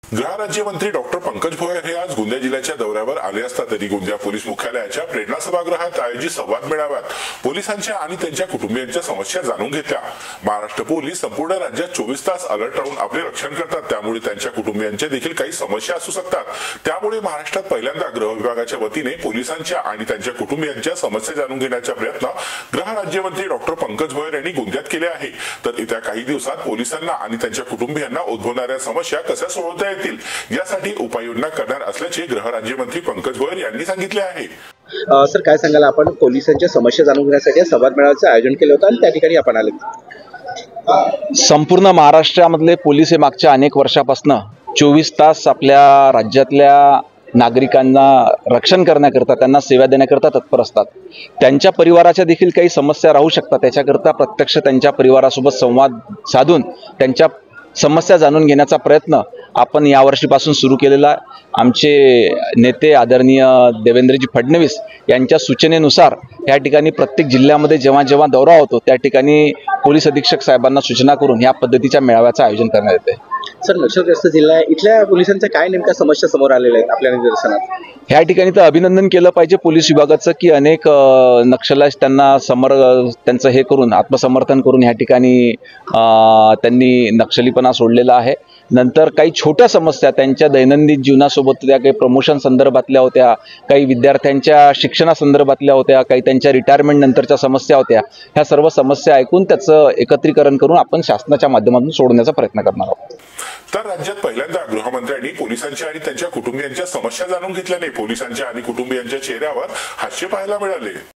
गृहराज्यमंत्री डॉक्टर पंकज भोयर हे आज गोंदिया जिल्ह्याच्या दौऱ्यावर आले असता तरी गोंदिया पोलीस मुख्यालयाच्या प्रेरणा सभागृहात आयोजित संवाद मेळाव्यात पोलिसांच्या आणि त्यांच्या कुटुंबियांच्या समस्या जाणून घेतल्या। महाराष्ट्र पोलीस संपूर्ण राज्यात 24 तास अलर्ट राहून आपले रक्षण करतात, त्यामुळे त्यांच्या कुटुंबियांच्या देखील काही समस्या असू शकतात। त्यामुळे महाराष्ट्रात पहिल्यांदा गृह विभागाच्या वतीने पोलिसांच्या आणि त्यांच्या कुटुंबियांच्या समस्या जाणून घेण्याचा प्रयत्न गृहराज्यमंत्री डॉक्टर पंकज भोयर यांनी गोंदियात केले आहे। तर येत्या काही दिवसात पोलिसांना आणि त्यांच्या कुटुंबियांना उद्भवणाऱ्या समस्या कशा सोडवता यासाठी उपाययोजना करणार असल्याचे गृहराज्यमंत्री पंकज भोयर यांनी सांगितले आहे। सर, काय सांगाल, आपण पोलिसांच्या समस्या जाणून घेण्यासाठी संवाद मेळाव्याचं आयोजन केलं होतं आणि त्या ठिकाणी आपण आले। संपूर्ण महाराष्ट्रामधले पोलीस हे मागच्या अनेक वर्षापासून 24 तास आपल्या राज्यातल्या नागरिकांना रक्षण करण्याकरता, त्यांना सेवा देण्याकरता तत्पर असतात। त्यांच्या परिवाराच्या देखील काही समस्या राहू शकतात, त्याच्याकरता प्रत्यक्ष त्यांच्या परिवारासोबत संवाद साधून त्यांच्या समस्या जाणून घेण्याचा प्रयत्न आपण यावर्षीपासून सुरू केलेला आहे। आमचे नेते आदरणीय देवेंद्रजी फडणवीस यांच्या सूचनेनुसार या ठिकाणी प्रत्येक जिल्ह्यामध्ये जेव्हा जेव्हा दौरा होतो त्या ठिकाणी पोलीस अधीक्षक साहेबांना सूचना करून या पद्धतीच्या मेळाव्याचं आयोजन करण्यात येते। सर, नक्षलग्रस्त जिल्हा आहे, इथल्या पोलिसांच्या काय नेमक्या समस्या समोर आलेल्या आहेत आपल्या निदर्शनात? ह्या ठिकाणी तर अभिनंदन केलं पाहिजे पोलीस विभागाचं की अनेक नक्षलाईट त्यांना त्यांचं हे करून आत्मसमर्थन करून ह्या ठिकाणी त्यांनी नक्षलीपणा सोडलेला आहे। नंतर काही छोट्या समस्या त्यांच्या दैनंदिन जीवनासोबत त्या काही प्रमोशन संदर्भातल्या होत्या, काही विद्यार्थ्यांच्या शिक्षणासंदर्भातल्या होत्या, काही त्यांच्या रिटायरमेंट नंतरच्या समस्या होत्या। ह्या सर्व समस्या ऐकून त्याचं एकत्रीकरण करून आपण शासनाच्या माध्यमातून सोडवण्याचा प्रयत्न करणार आहोत। तर राज्यात पहिल्यांदा गृहमंत्र्यांनी पोलिसांच्या आणि त्यांच्या कुटुंबियांच्या समस्या जाणून घेतल्याने पोलिसांच्या आणि कुटुंबियांच्या चेहऱ्यावर हास्य पाहायला मिळाले।